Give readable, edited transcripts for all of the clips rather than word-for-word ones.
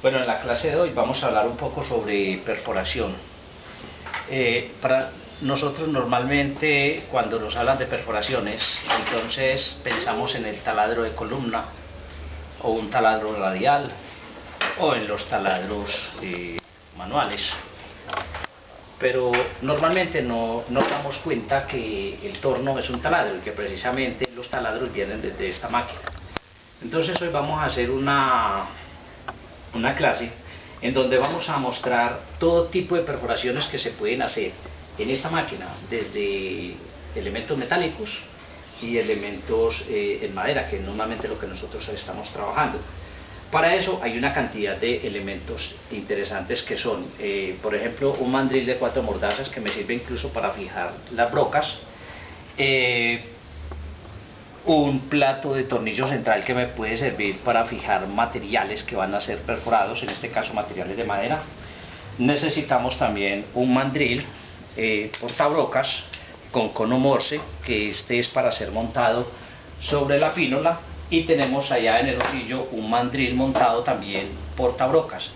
Bueno, en la clase de hoy vamos a hablar un poco sobre perforación. Para nosotros normalmente cuando nos hablan de perforaciones, entonces pensamos en el taladro de columna o un taladro radial o en los taladros manuales. Pero normalmente no nos damos cuenta que el torno es un taladro y que precisamente los taladros vienen desde esta máquina. Entonces hoy vamos a hacer una clase en donde vamos a mostrar todo tipo de perforaciones que se pueden hacer en esta máquina, desde elementos metálicos y elementos en madera, que normalmente es lo que nosotros estamos trabajando. Para eso hay una cantidad de elementos interesantes que son, por ejemplo, un mandril de 4 mordazas que me sirve incluso para fijar las brocas, un plato de tornillo central que me puede servir para fijar materiales que van a ser perforados, en este caso materiales de madera. Necesitamos también un mandril portabrocas con cono Morse, que este es para ser montado sobre la pínola, y tenemos allá en el osillo un mandril montado también portabrocas.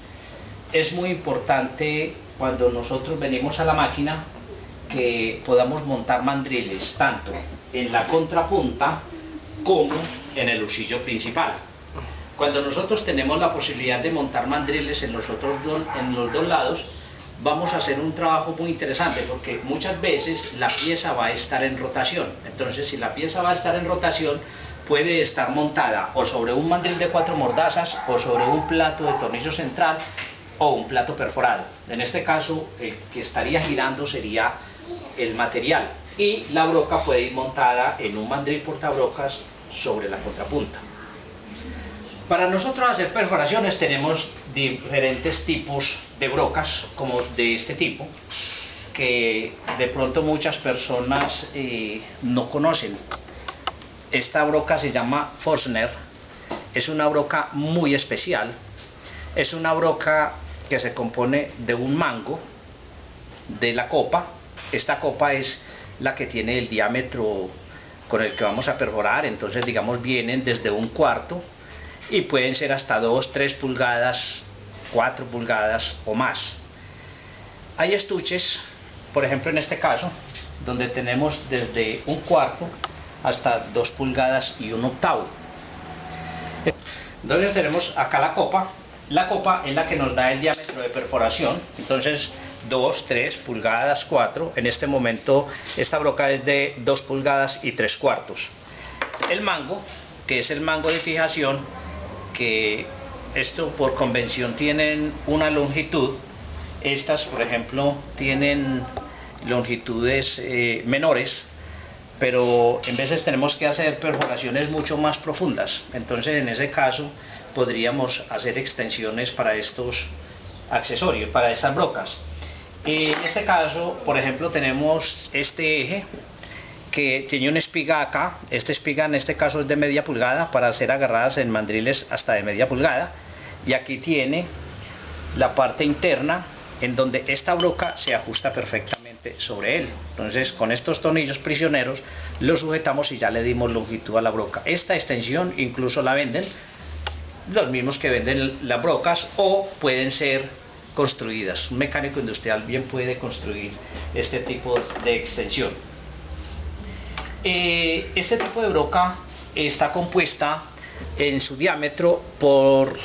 Es muy importante cuando nosotros venimos a la máquina que podamos montar mandriles tanto en la contrapunta como en el osillo principal. Cuando nosotros tenemos la posibilidad de montar mandriles en los dos lados, vamos a hacer un trabajo muy interesante, porque muchas veces la pieza va a estar en rotación. Entonces, si la pieza va a estar en rotación, puede estar montada o sobre un mandril de 4 mordazas o sobre un plato de tornillo central o un plato perforado. En este caso, el que estaría girando sería el material, y la broca puede ir montada en un mandril portabrocas sobre la contrapunta. Para nosotros hacer perforaciones tenemos diferentes tipos de brocas, como de este tipo, que de pronto muchas personas no conocen. Esta broca se llama Forstner, es una broca muy especial, es una broca que se compone de un mango, de la copa. Esta copa es la que tiene el diámetro con el que vamos a perforar, entonces digamos vienen desde 1/4 y pueden ser hasta 2, 3 pulgadas, 4 pulgadas o más. Hay estuches, por ejemplo en este caso, donde tenemos desde 1/4 hasta 2 pulgadas y 1/8. Entonces tenemos acá la copa es la que nos da el diámetro de perforación, entonces 2, 3 pulgadas, 4, en este momento esta broca es de 2 pulgadas y 3/4. El mango, que es el mango de fijación, que esto por convención tienen una longitud, estas por ejemplo tienen longitudes menores, pero en veces tenemos que hacer perforaciones mucho más profundas, entonces en ese caso podríamos hacer extensiones para estos accesorios, para estas brocas. En este caso, por ejemplo, tenemos este eje que tiene una espiga acá. Esta espiga en este caso es de media pulgada para ser agarradas en mandriles hasta de media pulgada, y aquí tiene la parte interna en donde esta broca se ajusta perfectamente sobre él. Entonces con estos tornillos prisioneros lo sujetamos y ya le dimos longitud a la broca. Esta extensión incluso la venden los mismos que venden las brocas, o pueden ser construidas. Un mecánico industrial bien puede construir este tipo de extensión. Este tipo de broca está compuesta en su diámetro por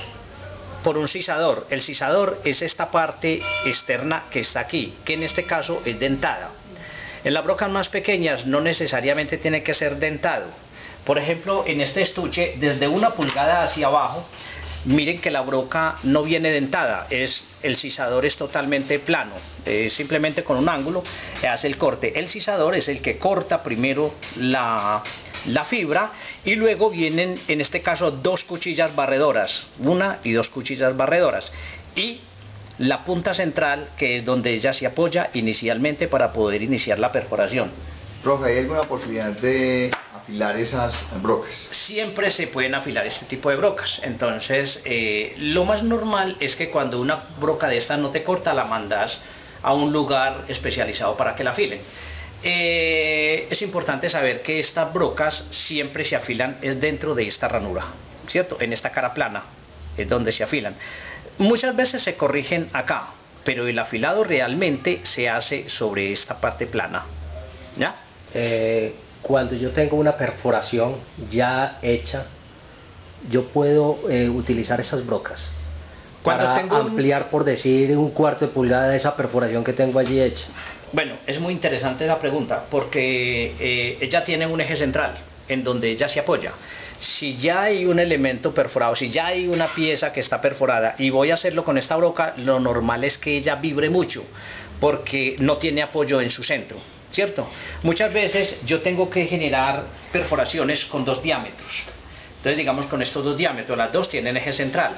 un sisador. El sisador es esta parte externa que está aquí, que en este caso es dentada. En las brocas más pequeñas no necesariamente tiene que ser dentado. Por ejemplo, en este estuche, desde 1 pulgada hacia abajo, miren que la broca no viene dentada, el sisador es totalmente plano, simplemente con un ángulo hace el corte. El sisador es el que corta primero la fibra, y luego vienen en este caso 2 cuchillas barredoras, 1 y 2 cuchillas barredoras, y la punta central, que es donde ella se apoya inicialmente para poder iniciar la perforación. Profe, ¿hay alguna posibilidad de afilar esas brocas? Siempre se pueden afilar este tipo de brocas. Entonces lo más normal es que cuando una broca de esta no te corta, la mandas a un lugar especializado para que la afilen. Es importante saber que estas brocas siempre se afilan es dentro de esta ranura, ¿cierto? En esta cara plana es donde se afilan. Muchas veces se corrigen acá, pero el afilado realmente se hace sobre esta parte plana, ¿ya? Cuando yo tengo una perforación ya hecha, yo puedo utilizar esas brocas para ampliar, por decir, 1/4 de pulgada de esa perforación que tengo allí hecha. Bueno, es muy interesante la pregunta porque ella tiene un eje central en donde ella se apoya. Si ya hay un elemento perforado, si ya hay una pieza que está perforada y voy a hacerlo con esta broca, lo normal es que ella vibre mucho porque no tiene apoyo en su centro, ¿cierto? Muchas veces yo tengo que generar perforaciones con 2 diámetros. Entonces, digamos, con estos 2 diámetros, las dos tienen eje central.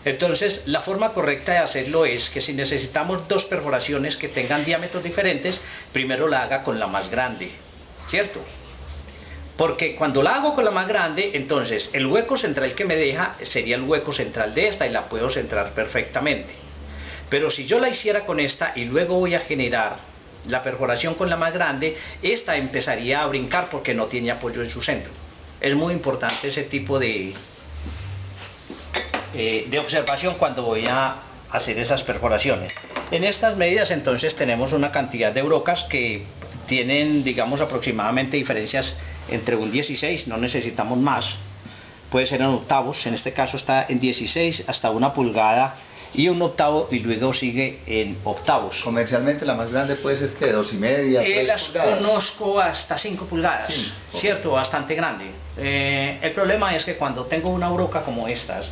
Entonces, la forma correcta de hacerlo es que si necesitamos 2 perforaciones que tengan diámetros diferentes, primero la haga con la más grande, ¿cierto? Porque cuando la hago con la más grande, entonces el hueco central que me deja sería el hueco central de esta y la puedo centrar perfectamente. Pero si yo la hiciera con esta y luego voy a generar la perforación con la más grande, esta empezaría a brincar porque no tiene apoyo en su centro. Es muy importante ese tipo de observación cuando voy a hacer esas perforaciones. En estas medidas entonces tenemos una cantidad de brocas que tienen, digamos, aproximadamente diferencias entre un 16, no necesitamos más, puede ser en octavos, en este caso está en 16 hasta 1 pulgada y 1 octavo y luego sigue en octavos. Comercialmente la más grande puede ser que 2,5, 3 las pulgadas. Conozco hasta 5 pulgadas, Sí, ¿cierto? Bastante grande. El problema es que cuando tengo una broca como estas,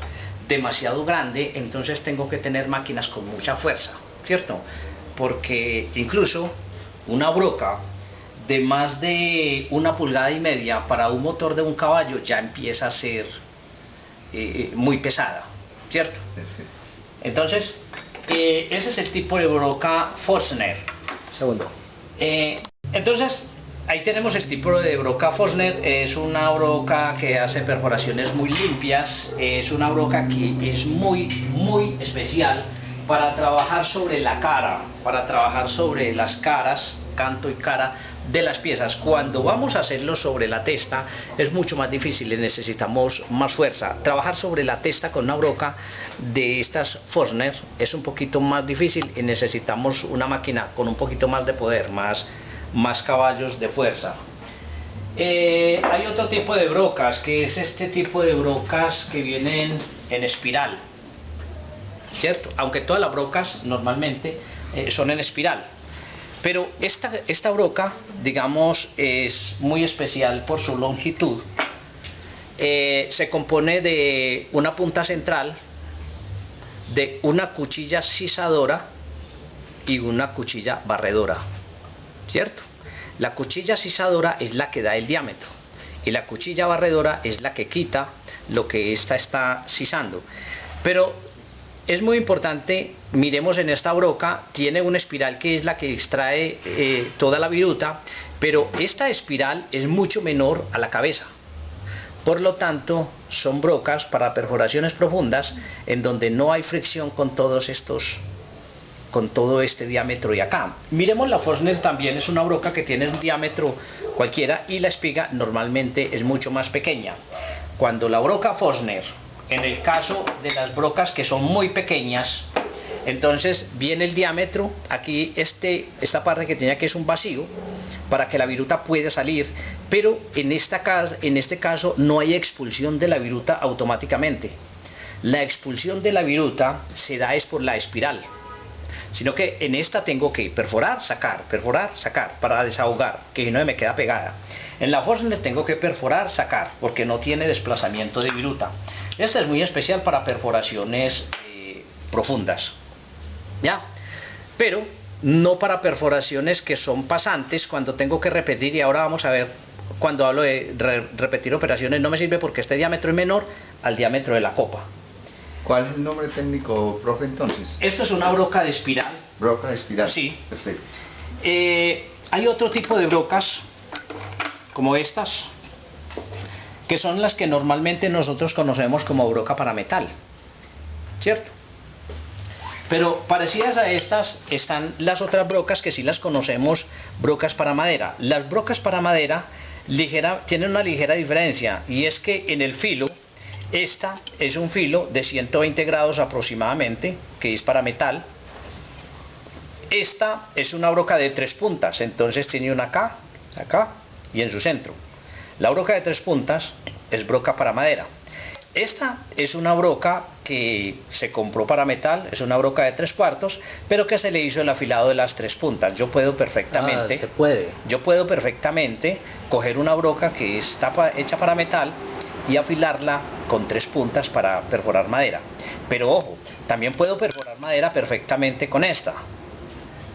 demasiado grande, entonces tengo que tener máquinas con mucha fuerza, ¿cierto? Porque incluso una broca de más de 1,5 pulgadas para un motor de un caballo ya empieza a ser muy pesada, ¿cierto? Perfecto. Entonces, ese es el tipo de broca Forstner. Segundo. Entonces, ahí tenemos el tipo de broca Forstner. Es una broca que hace perforaciones muy limpias, es una broca que es muy especial para trabajar sobre la cara, para trabajar sobre las caras, canto y cara de las piezas. Cuando vamos a hacerlo sobre la testa es mucho más difícil y necesitamos más fuerza. Trabajar sobre la testa con una broca de estas Forstner es un poquito más difícil y necesitamos una máquina con un poquito más de poder, más caballos de fuerza. Hay otro tipo de brocas que es este tipo de brocas que vienen en espiral, ¿cierto? Aunque todas las brocas normalmente son en espiral. Pero esta broca, digamos, es muy especial por su longitud. Se compone de una punta central, de una cuchilla sisadora y una cuchilla barredora, ¿cierto? La cuchilla sisadora es la que da el diámetro y la cuchilla barredora es la que quita lo que ésta está sisando. Pero es muy importante, miremos en esta broca, tiene una espiral que es la que extrae toda la viruta, pero esta espiral es mucho menor a la cabeza. Por lo tanto, son brocas para perforaciones profundas en donde no hay fricción con todos estos, con todo este diámetro y acá. Miremos la Forstner también, es una broca que tiene un diámetro cualquiera y la espiga normalmente es mucho más pequeña. Cuando la broca Forstner, en el caso de las brocas que son muy pequeñas, entonces viene el diámetro, aquí esta parte que tenía que es un vacío, para que la viruta pueda salir, pero en este caso no hay expulsión de la viruta automáticamente. La expulsión de la viruta se da es por la espiral, sino que en esta tengo que perforar, sacar, para desahogar, que no me queda pegada. En la Forstner tengo que perforar, sacar, porque no tiene desplazamiento de viruta. Esta es muy especial para perforaciones profundas, ¿ya? Pero no para perforaciones que son pasantes, cuando tengo que repetir, y ahora vamos a ver, cuando hablo de repetir operaciones no me sirve porque este diámetro es menor al diámetro de la copa. ¿Cuál es el nombre técnico, profe, entonces? Esto es una broca de espiral. Broca de espiral. Sí. Perfecto. Hay otro tipo de brocas, como estas, que son las que normalmente nosotros conocemos como broca para metal, ¿cierto? Pero parecidas a estas están las otras brocas que sí las conocemos, brocas para madera. Las brocas para madera tienen una ligera diferencia, y es que en el filo, esta es un filo de 120 grados aproximadamente, que es para metal. Esta es una broca de 3 puntas, entonces tiene una acá, acá y en su centro. La broca de 3 puntas es broca para madera. Esta es una broca que se compró para metal, es una broca de 3/4, pero que se le hizo el afilado de las 3 puntas. Yo puedo perfectamente, yo puedo perfectamente coger una broca que está hecha para metal y afilarla con 3 puntas para perforar madera. Pero ojo, también puedo perforar madera perfectamente con esta.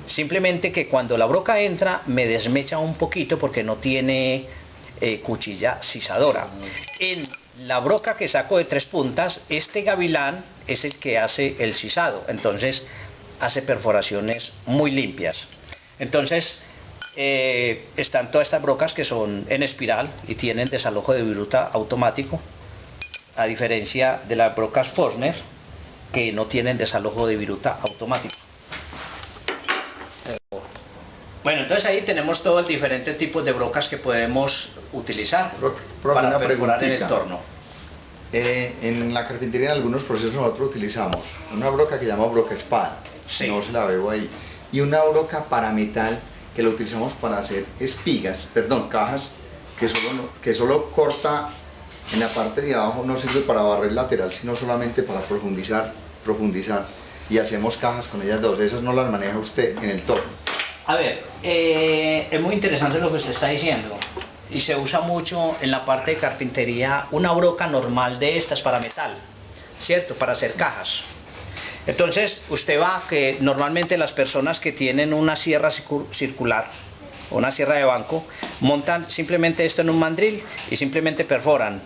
Simplemente que cuando la broca entra me desmecha un poquito porque no tiene cuchilla sisadora. En la broca que saco de 3 puntas, este gavilán es el que hace el sisado, entonces hace perforaciones muy limpias. Entonces están todas estas brocas que son en espiral y tienen desalojo de viruta automático, a diferencia de las brocas Forstner que no tienen desalojo de viruta automático. Bueno, entonces ahí tenemos todos los diferentes tipos de brocas que podemos utilizar para perforar en el torno. En la carpintería en algunos procesos nosotros utilizamos una broca que llamamos broca espada, sí, no se la veo ahí, y una broca para metal que lo utilizamos para hacer cajas que solo corta en la parte de abajo, no sirve para barrer lateral, sino solamente para profundizar, y hacemos cajas con ellas dos. Esas no las maneja usted en el torno. A ver, es muy interesante lo que usted está diciendo, y se usa mucho en la parte de carpintería una broca normal de estas para metal, ¿cierto? Para hacer cajas. Entonces usted va, que normalmente las personas que tienen una sierra circular o una sierra de banco, montan simplemente esto en un mandril y simplemente perforan,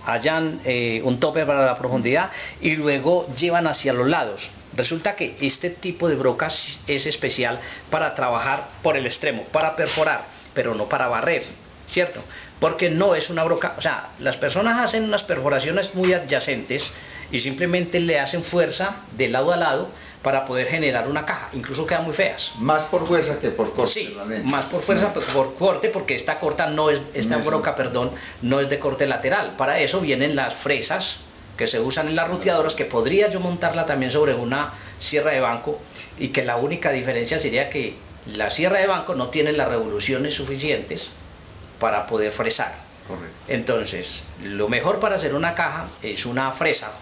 hallan un tope para la profundidad y luego llevan hacia los lados. Resulta que este tipo de brocas es especial para trabajar por el extremo, para perforar, pero no para barrer, ¿cierto? Porque no es una broca, o sea, las personas hacen unas perforaciones muy adyacentes y simplemente le hacen fuerza de lado a lado para poder generar una caja, incluso quedan muy feas. Más por fuerza que por corte. Sí, más por fuerza que por corte, porque esta broca no es de corte lateral. Para eso vienen las fresas que se usan en las ruteadoras, que podría yo montarla también sobre una sierra de banco, y que la única diferencia sería que la sierra de banco no tiene las revoluciones suficientes para poder fresar. Correcto. Entonces, lo mejor para hacer una caja es una fresa,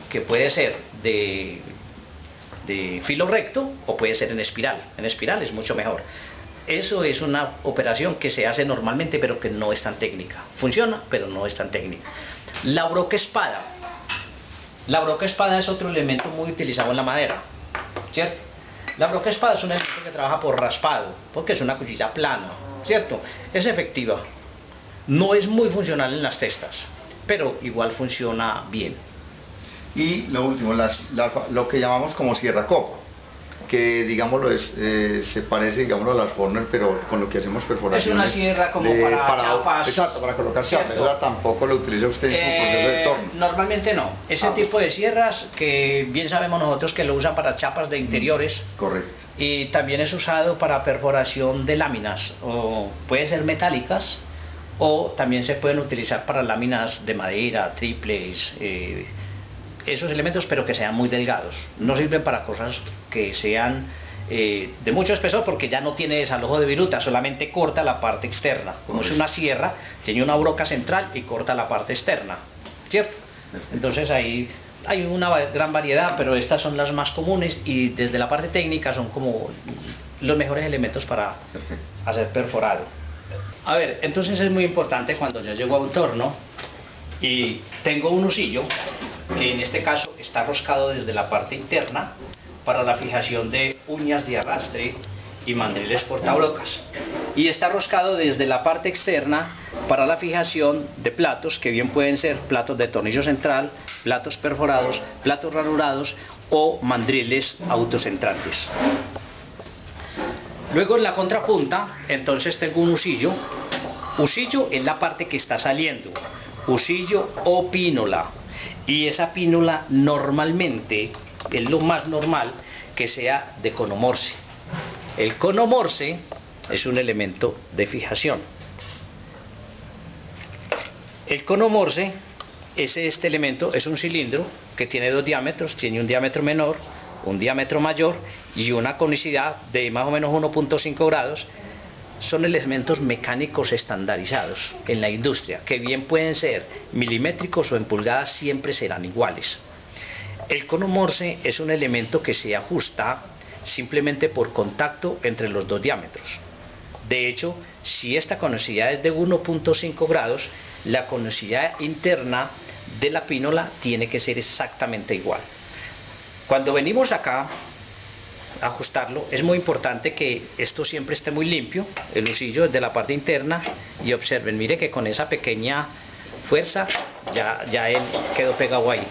que puede ser de filo recto o puede ser en espiral. En espiral es mucho mejor. Eso es una operación que se hace normalmente, pero que no es tan técnica. Funciona, pero no es tan técnica. La broca espada. La broca espada es otro elemento muy utilizado en la madera, ¿cierto? La broca espada es un elemento que trabaja por raspado, porque es una cuchilla plana, ¿cierto? Es efectiva. No es muy funcional en las testas, pero igual funciona bien. Y lo último, lo que llamamos como sierra copa, que digámoslo se parece, digámoslo, a las Forstner, pero con lo que hacemos perforaciones. Es una sierra como para chapas. Exacto, para colocar chapas. Esa tampoco lo utiliza usted en su proceso de torno. Normalmente no. Ese tipo de sierras, que bien sabemos nosotros que lo usan para chapas de interiores. Correcto. Y también es usado para perforación de láminas, o puede ser metálicas, o también se pueden utilizar para láminas de madera, triples, esos elementos, pero que sean muy delgados. No sirven para cosas que sean de mucho espesor, porque ya no tiene desalojo de viruta, solamente corta la parte externa. Como es una sierra, tiene una broca central y corta la parte externa, ¿cierto? Entonces ahí hay una gran variedad, pero estas son las más comunes, y desde la parte técnica son como los mejores elementos para hacer perforado. A ver, entonces es muy importante cuando yo llego a un torno y tengo un husillo, que en este caso está roscado desde la parte interna para la fijación de uñas de arrastre y mandriles portabrocas, y está roscado desde la parte externa para la fijación de platos, que bien pueden ser platos de tornillo central, platos perforados, platos ranurados o mandriles autocentrantes. Luego en la contrapunta, entonces tengo un husillo. Husillo es la parte que está saliendo, husillo o pínola, y esa pínola normalmente es lo más normal que sea de cono Morse. El cono Morse es un elemento de fijación. El cono Morse este elemento es un cilindro que tiene dos diámetros, tiene un diámetro menor, un diámetro mayor y una conicidad de más o menos 1.5 grados. Son elementos mecánicos estandarizados en la industria, que bien pueden ser milimétricos o en pulgadas, siempre serán iguales. El cono Morse es un elemento que se ajusta simplemente por contacto entre los dos diámetros. De hecho, si esta conicidad es de 1.5 grados, la conicidad interna de la pínola tiene que ser exactamente igual. Cuando venimos acá a ajustarlo, es muy importante que esto siempre esté muy limpio, el husillo desde la parte interna, y observen, mire que con esa pequeña fuerza ya él quedó pegado ahí,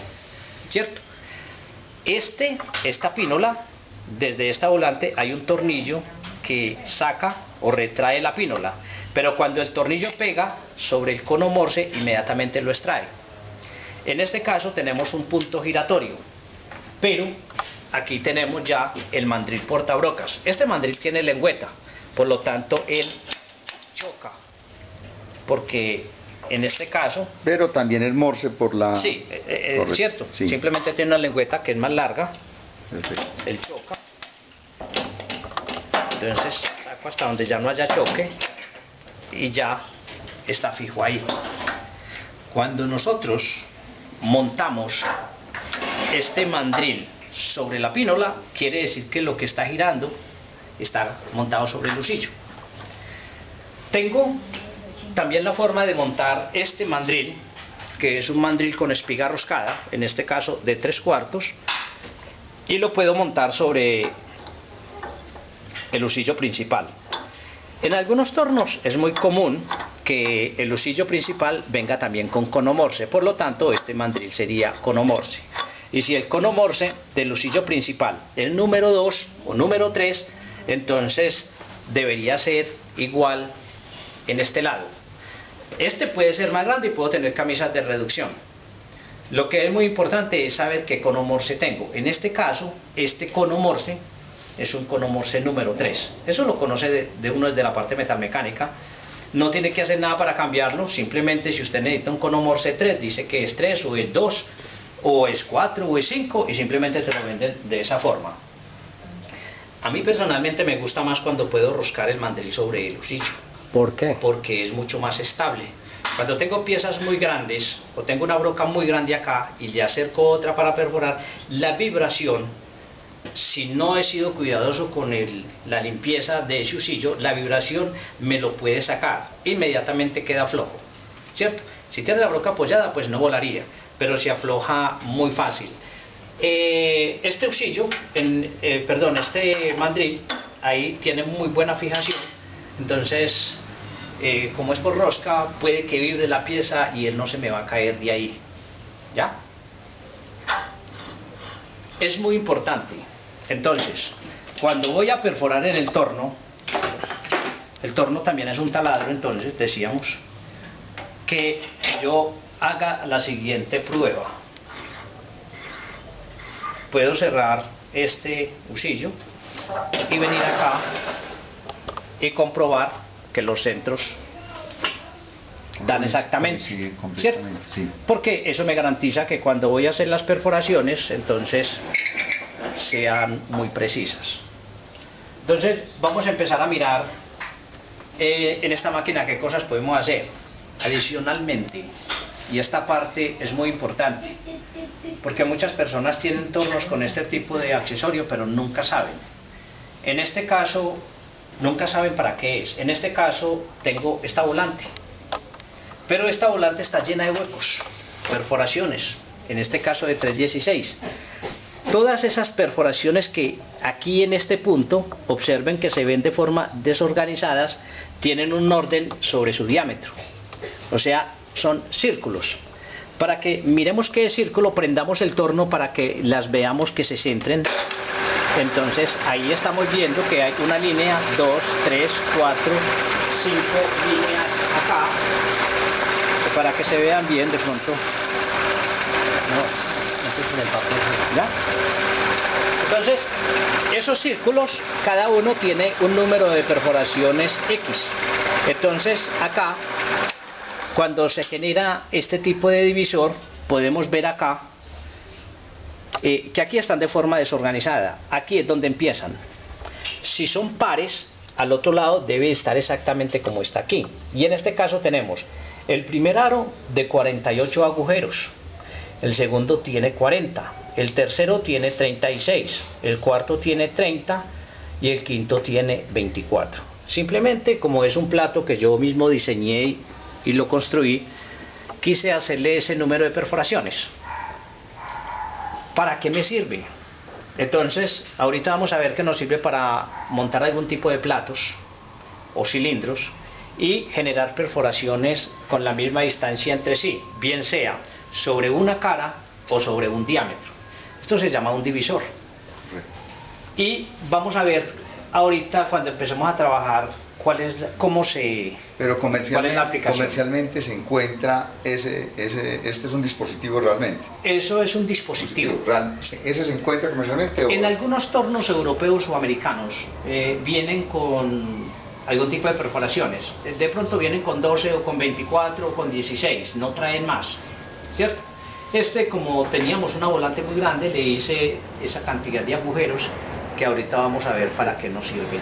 ¿cierto? Esta pínola, desde esta volante hay un tornillo que saca o retrae la pínola, pero cuando el tornillo pega sobre el cono Morse, inmediatamente lo extrae. En este caso tenemos un punto giratorio, pero aquí tenemos ya el mandril portabrocas. Este mandril tiene lengüeta, por lo tanto él choca, porque en este caso... Pero también el Morse por la... Sí, cierto, sí. Simplemente tiene una lengüeta que es más larga. Perfecto. Él choca. Entonces saco hasta donde ya no haya choque y ya está fijo ahí. Cuando nosotros montamos este mandril sobre la pínola, quiere decir que lo que está girando está montado sobre el husillo. Tengo también la forma de montar este mandril, que es un mandril con espiga roscada, en este caso de 3/4, y lo puedo montar sobre el husillo principal. En algunos tornos es muy común que el husillo principal venga también con cono Morse, por lo tanto este mandril sería cono Morse. Y si el cono Morse del husillo principal es número 2 o número 3, entonces debería ser igual en este lado. Este puede ser más grande y puedo tener camisas de reducción. Lo que es muy importante es saber qué cono Morse tengo. En este caso, este cono Morse es un cono Morse número 3. Eso lo conoce de uno desde la parte metalmecánica. No tiene que hacer nada para cambiarlo. Simplemente si usted necesita un cono Morse 3, dice que es 3 o es 2 o es 4 o es 5 y simplemente te lo venden de esa forma. A mí personalmente me gusta más cuando puedo roscar el mandril sobre el husillo. ¿Por qué? Porque es mucho más estable. Cuando tengo piezas muy grandes o tengo una broca muy grande acá y le acerco otra para perforar, la vibración, si no he sido cuidadoso con la limpieza de ese husillo, la vibración me lo puede sacar, inmediatamente queda flojo, ¿cierto? Si tiene la broca apoyada, pues no volaría, pero se afloja muy fácil. Este husillo, este mandril, ahí tiene muy buena fijación, entonces como es por rosca, puede que vibre la pieza y él no se me va a caer de ahí, ¿ya? Es muy importante. Entonces, cuando voy a perforar en el torno también es un taladro, entonces decíamos que yo haga la siguiente prueba. Puedo cerrar este husillo y venir acá y comprobar que los centros dan exactamente, ¿cierto? Sí. Porque eso me garantiza que cuando voy a hacer las perforaciones, entonces sean muy precisas. Entonces vamos a empezar a mirar en esta máquina qué cosas podemos hacer adicionalmente, y esta parte es muy importante porque muchas personas tienen tornos con este tipo de accesorio pero nunca saben. En este caso nunca saben para qué es. En este caso tengo esta volante, pero esta volante está llena de huecos, perforaciones, en este caso de 3/16. Todas esas perforaciones que aquí en este punto, observen que se ven de forma desorganizadas, tienen un orden sobre su diámetro, o sea, son círculos. Para que miremos qué es círculo, prendamos el torno para que las veamos que se centren. Entonces ahí estamos viendo que hay una línea, 2, 3, 4, 5 líneas acá, para que se vean bien de pronto. No, en el papel. ¿Ya? Entonces Esos círculos, cada uno tiene un número de perforaciones X. Entonces, acá, cuando se genera este tipo de divisor, podemos ver acá que aquí están de forma desorganizada. Aquí es donde empiezan. Si son pares, al otro lado debe estar exactamente como está aquí. Y en este caso tenemos el primer aro de 48 agujeros, el segundo tiene 40, el tercero tiene 36, el cuarto tiene 30 y el quinto tiene 24. Simplemente, como es un plato que yo mismo diseñé y lo construí, quise hacerle ese número de perforaciones. ¿Para qué me sirve? Entonces, ahorita vamos a ver que nos sirve para montar algún tipo de platos o cilindros y generar perforaciones con la misma distancia entre sí, bien sea sobre una cara o sobre un diámetro. Esto se llama un divisor. Y vamos a ver ahorita, cuando empecemos a trabajar, cuál es la aplicación. Comercialmente se encuentra este es un dispositivo realmente. Eso es un dispositivo. ¿Ese se encuentra comercialmente? En algunos tornos europeos o americanos vienen con algún tipo de perforaciones. De pronto vienen con 12 o con 24 o con 16, no traen más, ¿cierto? Como teníamos una volante muy grande, le hice esa cantidad de agujeros que ahorita vamos a ver para qué nos sirven.